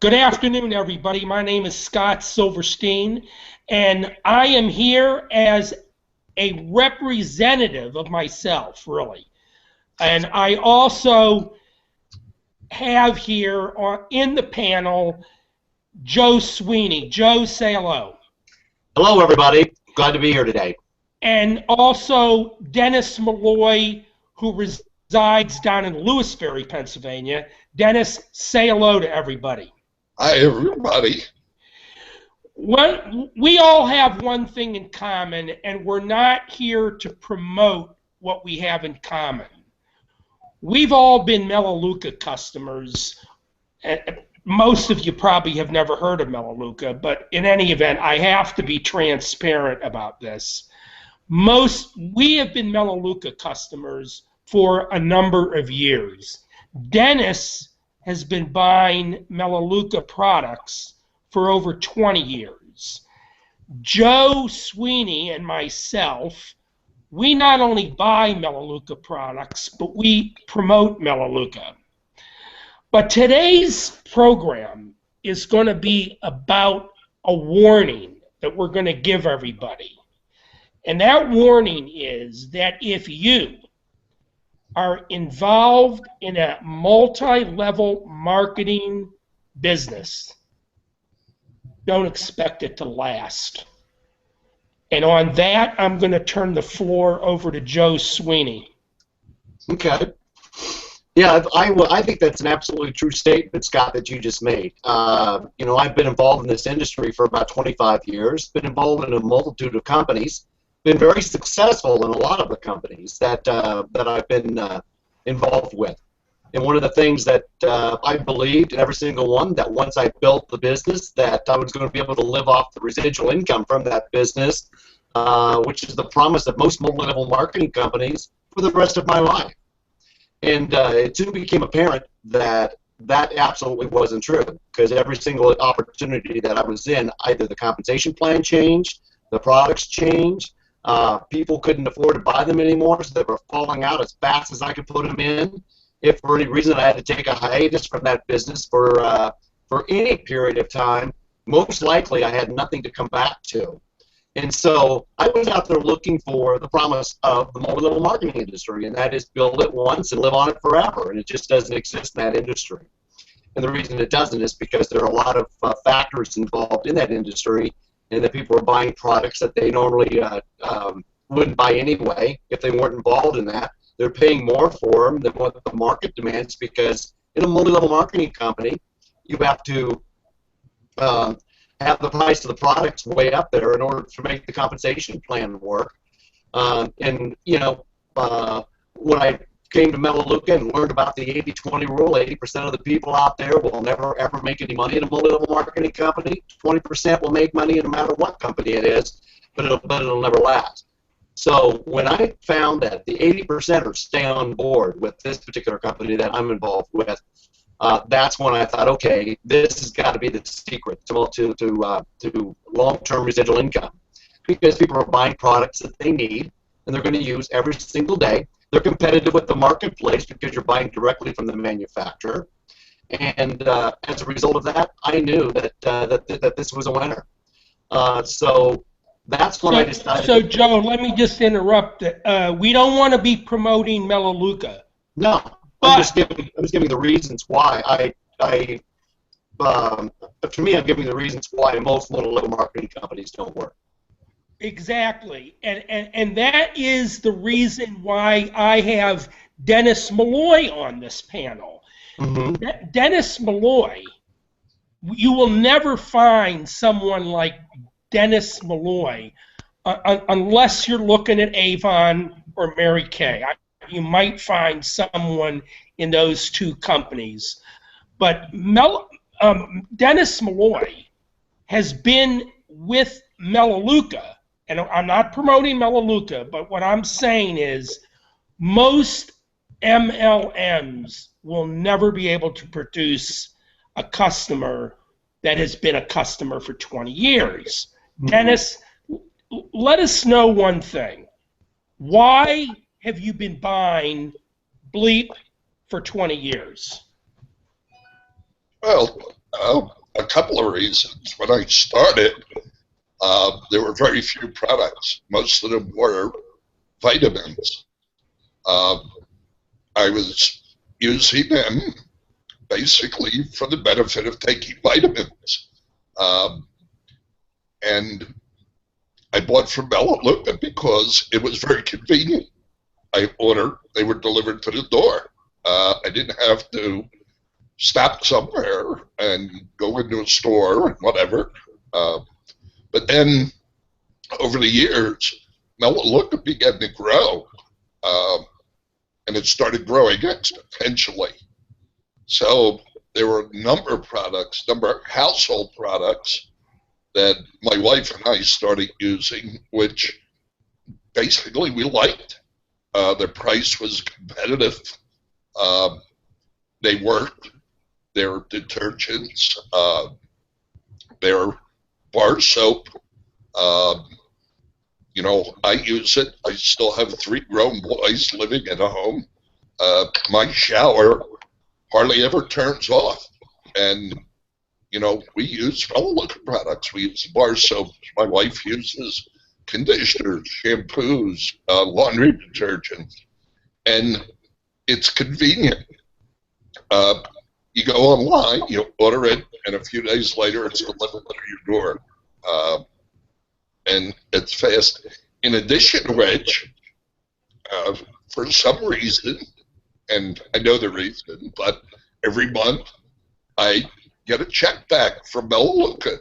Good afternoon, everybody. My name is Scott Silverstein, and I am here as a representative of myself, really. And I also have here in the panel Joe Sweeney. Joe, say hello. Hello, everybody. Glad to be here today. And also Dennis Malloy, who resides down in Lewisberry, Pennsylvania. Dennis, say hello to everybody. Hi, everybody. We all have one thing in common, and we're not here to promote what we have in common. We've all been Melaleuca customers. Most of you probably have never heard of Melaleuca, but in any event, I have to be transparent about this. We have been Melaleuca customers for a number of years. Dennis has been buying Melaleuca products for over 20 years. Joe Sweeney and myself, we not only buy Melaleuca products, but we promote Melaleuca. But today's program is going to be about a warning that we're going to give everybody. And that warning is that if you are involved in a multi-level marketing business, don't expect it to last. And on that, I'm going to turn the floor over to Joe Sweeney. Okay. Yeah, I think that's an absolutely true statement, Scott, that you just made. I've been involved in this industry for about 25 years, been involved in a multitude of companies, been very successful in a lot of the companies that I've been involved with. And one of the things that I believed in every single one, that once I built the business, that I was going to be able to live off the residual income from that business, which is the promise of most multi-level marketing companies for the rest of my life. And it soon became apparent that that absolutely wasn't true, because every single opportunity that I was in, either the compensation plan changed, the products changed, people couldn't afford to buy them anymore, so they were falling out as fast as I could put them in. If for any reason I had to take a hiatus from that business for any period of time, most likely I had nothing to come back to. And so I was out there looking for the promise of the multi-level marketing industry, and that is build it once and live on it forever, and it just doesn't exist in that industry. And the reason it doesn't is because there are a lot of factors involved in that industry, and that people are buying products that they normally wouldn't buy anyway if they weren't involved in that. They're paying more for them than what the market demands, because in a multi-level marketing company, you have to have the price of the products way up there in order to make the compensation plan work. When I came to Melaleuca and learned about the 80-20 rule, 80% of the people out there will never ever make any money in a multi-level marketing company. 20% will make money no matter what company it is, but it'll never last. So when I found that the 80%ers stay on board with this particular company that I'm involved with, that's when I thought, okay, this has got to be the secret to long-term residual income, because people are buying products that they need and they're going to use every single day. They're competitive with the marketplace because you're buying directly from the manufacturer, and as a result of that, I knew that this was a winner. So that's when I decided. So Joe, let me just interrupt. We don't want to be promoting Melaleuca. No. I'm just giving the reasons why to me, I'm giving the reasons why most multi-level marketing companies don't work. Exactly, and that is the reason why I have Dennis Malloy on this panel. Mm-hmm. Dennis Malloy, you will never find someone like Dennis Malloy unless you're looking at Avon or Mary Kay. You might find someone in those two companies. But Dennis Malloy has been with Melaleuca, and I'm not promoting Melaleuca, but what I'm saying is most MLMs will never be able to produce a customer that has been a customer for 20 years. Mm-hmm. Dennis, let us know one thing. Why have you been buying Bleep for 20 years? Well, A couple of reasons. When I started, there were very few products. Most of them were vitamins. I was using them basically for the benefit of taking vitamins. And I bought from Melaleuca because it was very convenient. I ordered, they were delivered to the door. I didn't have to stop somewhere and go into a store and whatever. But then over the years, Melaleuca began to grow, and it started growing exponentially. So there were a number of products, number of household products that my wife and I started using, which basically we liked. Their price was competitive. They worked. Their detergents, their bar soap. You know, I use it. I still have 3 grown boys living at home. My shower hardly ever turns off. And, you know, we use Melaleuca products. We use bar soap. My wife uses conditioners, shampoos, laundry detergents. And it's convenient. You go online, you order it, and a few days later it's delivered to your door. And it's fast. In addition to which, for some reason, and I know the reason, but every month I get a check back from Melaleuca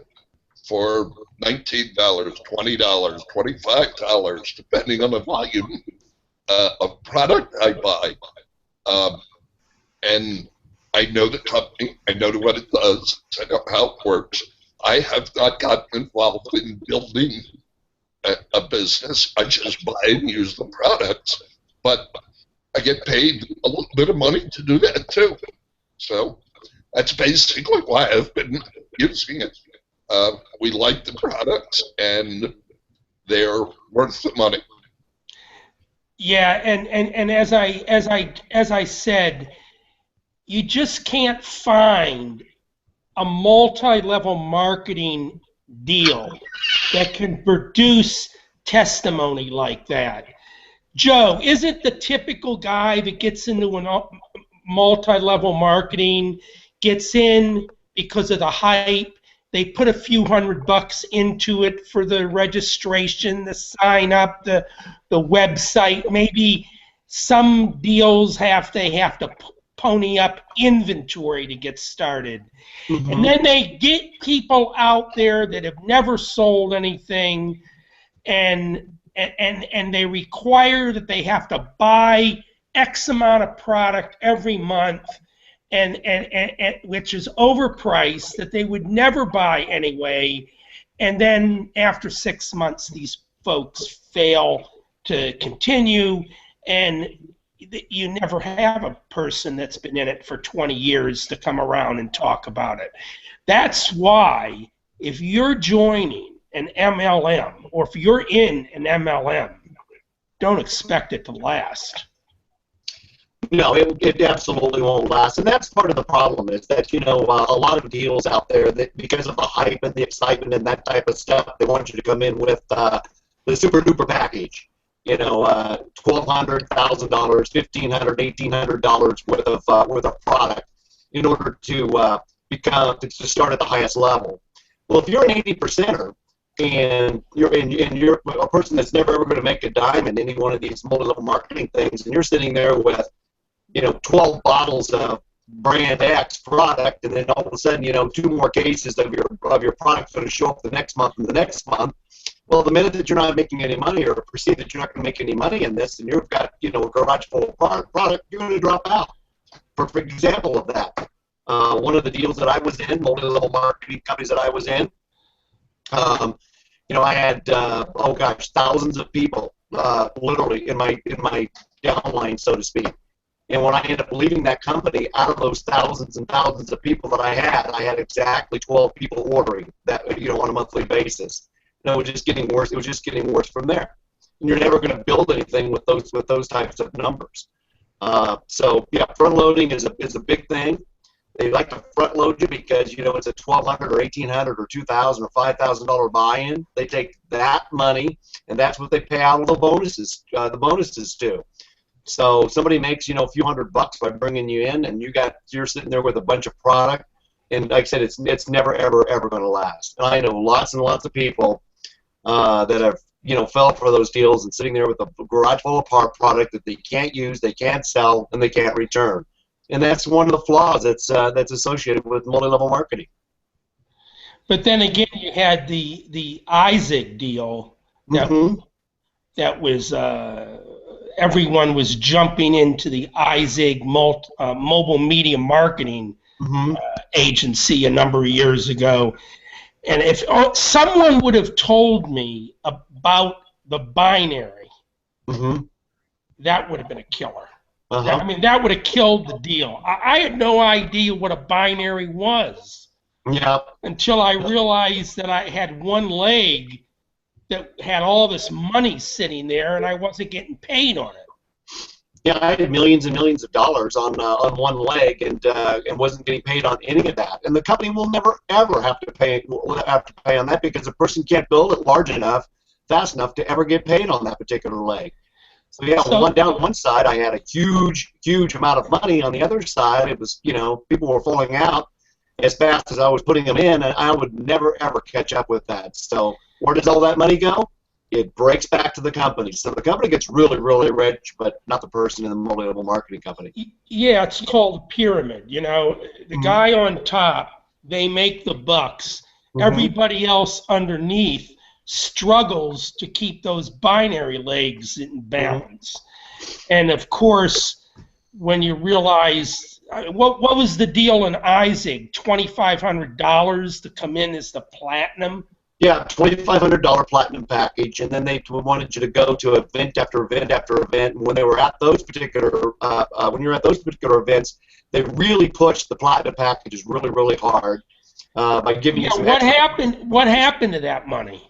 for $19, $20, $25, depending on the volume of product I buy. And I know the company, I know what it does, I know how it works. I have not gotten involved in building a business. I just buy and use the products, but I get paid a little bit of money to do that too. So that's basically why I've been using it. We like the products and they're worth the money. Yeah, and as I said, you just can't find a multi-level marketing deal that can produce testimony like that. Joe, isn't the typical guy that gets into a multi-level marketing, gets in because of the hype, they put a few $100 into it for the registration, the sign up, the website, maybe some deals they have to pony up inventory to get started. Mm-hmm. And then they get people out there that have never sold anything, and they require that they have to buy X amount of product every month, and which is overpriced, that they would never buy anyway. And then after 6 months, these folks fail to continue, and you never have a person that's been in it for 20 years to come around and talk about it. That's why if you're joining an MLM, or if you're in an MLM, don't expect it to last. No, it absolutely won't last, and that's part of the problem. Is that, you know, a lot of deals out there that because of the hype and the excitement and that type of stuff, they want you to come in with the super duper package. You know, $1,200, $1,000, $1,500, $1,800 worth of product in order to start at the highest level. Well, if you're an 80%er and you're a person that's never ever going to make a dime in any one of these multi-level marketing things, and you're sitting there with, you know, 12 bottles of brand X product, and then all of a sudden, you know, 2 more cases of your product's going to show up the next month and the next month. Well, the minute that you're not making any money, or perceive that you're not going to make any money in this, and you've got, you know, a garage full of product, you're going to drop out. Perfect example of that. One of the deals that I was in, multi-level marketing companies that I was in, you know, I had thousands of people literally in my downline, so to speak. And when I ended up leaving that company, out of those thousands and thousands of people that I had exactly 12 people ordering that, you know, on a monthly basis. And it was just getting worse. It was just getting worse from there. And you're never going to build anything with those types of numbers. So yeah, front loading is a big thing. They like to front load you because you know it's a $1,200 or $1,800 or $2,000 or $5,000 buy-in. They take that money and that's what they pay out of the bonuses to. So somebody makes a few $100 by bringing you in, and you're sitting there with a bunch of product, and like I said, it's never ever going to last. And I know lots and lots of people that have fell for those deals and sitting there with a garage full of product that they can't use, they can't sell, and they can't return. And that's one of the flaws that's associated with multi-level marketing. But then again, you had the Isaac deal that was everyone was jumping into the Isaac mobile media marketing agency a number of years ago. And if someone would have told me about the binary, that would have been a killer. I mean, that would have killed the deal. I had no idea what a binary was until I realized that I had one leg that had all this money sitting there, and I wasn't getting paid on it. Yeah, I had millions and millions of dollars on one leg, and wasn't getting paid on any of that. And the company will never ever have to pay on that because a person can't build it large enough, fast enough to ever get paid on that particular leg. So yeah, down one side I had a huge amount of money. On the other side, it was people were falling out as fast as I was putting them in, and I would never ever catch up with that. So where does all that money go? It breaks back to the company. So the company gets really, really rich, but not the person in the multi-level marketing company. Yeah, it's called a pyramid. The guy on top, they make the bucks. Everybody else underneath struggles to keep those binary legs in balance. And of course, when you realize what was the deal in Isaac, $2,500 to come in as the platinum. Yeah, $2,500 platinum package, and then they wanted you to go to event after event after event. And when they were at those particular, events, they really pushed the platinum packages really, really hard by giving you some. What happened to that money?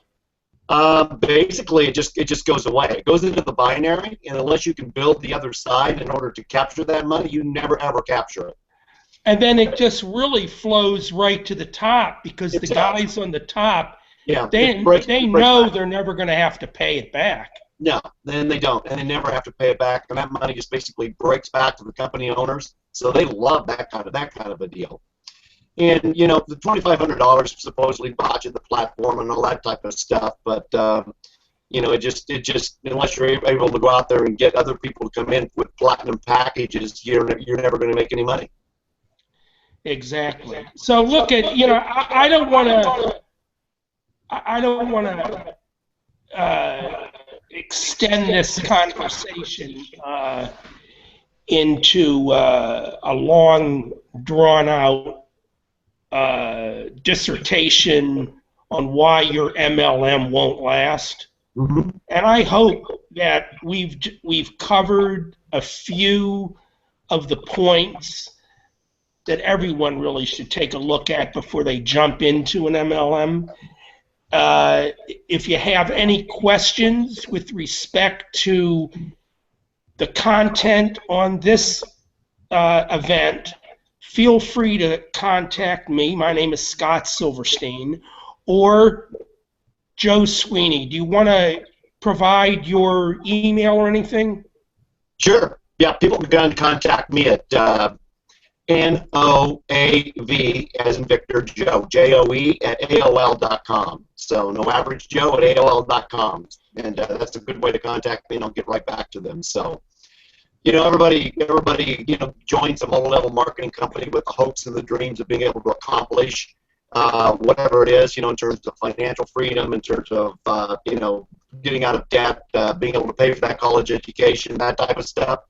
Basically, it just goes away. It goes into the binary, and unless you can build the other side in order to capture that money, you never ever capture it. And then it just really flows right to the top because the guys on the top. Yeah, they know they're never going to have to pay it back. No, then they don't, and they never have to pay it back, and that money just basically breaks back to the company owners. So they love that kind of a deal. And the $2,500 supposedly bought you the platform and all that type of stuff, but it just unless you're able to go out there and get other people to come in with platinum packages, you're never going to make any money. Exactly. So look at I don't want to extend this conversation into a long, drawn-out dissertation on why your MLM won't last. And I hope that we've covered a few of the points that everyone really should take a look at before they jump into an MLM. If you have any questions with respect to the content on this event, feel free to contact me. My name is Scott Silverstein, or Joe Sweeney. Do you want to provide your email or anything? Sure. Yeah, people can contact me at NOAV as in Victor Joe, JOE at AOL.com. So no average Joe at AOL.com. And that's a good way to contact me, and I'll get right back to them. So, everybody joins a multi-level marketing company with the hopes and the dreams of being able to accomplish whatever it is, in terms of financial freedom, in terms of, getting out of debt, being able to pay for that college education, that type of stuff.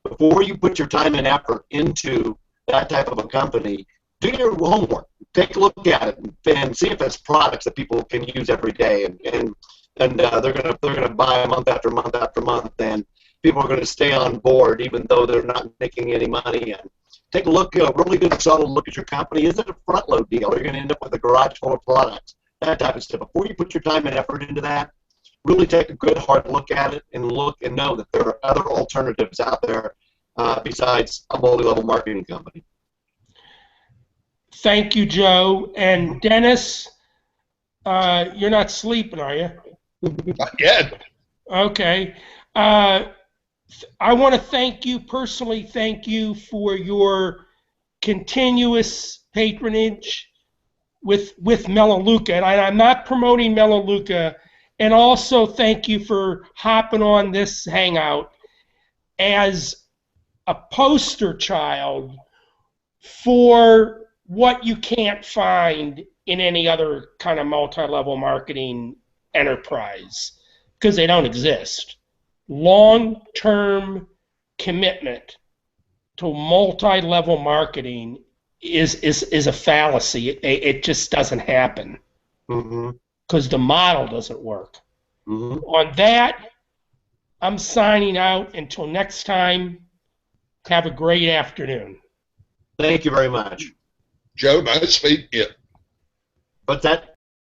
Before you put your time and effort into that type of a company, do your homework. Take a look at it and see if it's products that people can use every day, and they're gonna buy month after month after month, and people are going to stay on board even though they're not making any money. And take a look, really good subtle look at your company. Is it a front load deal? Are you going to end up with a garage full of products? That type of stuff. Before you put your time and effort into that, really take a good hard look at it and look and know that there are other alternatives out there besides a multi-level marketing company. Thank you, Joe. And Dennis, you're not sleeping, are you? Not yet. Okay. I want to personally thank you for your continuous patronage with Melaleuca. And I'm not promoting Melaleuca. And also thank you for hopping on this hangout as a poster child for what you can't find in any other kind of multi-level marketing enterprise, because they don't exist. Long-term commitment to multi-level marketing is a fallacy. It just doesn't happen because the model doesn't work. On that, I'm signing out. Until next time, have a great afternoon. Thank you very much. Joe, nice meeting you. What's that?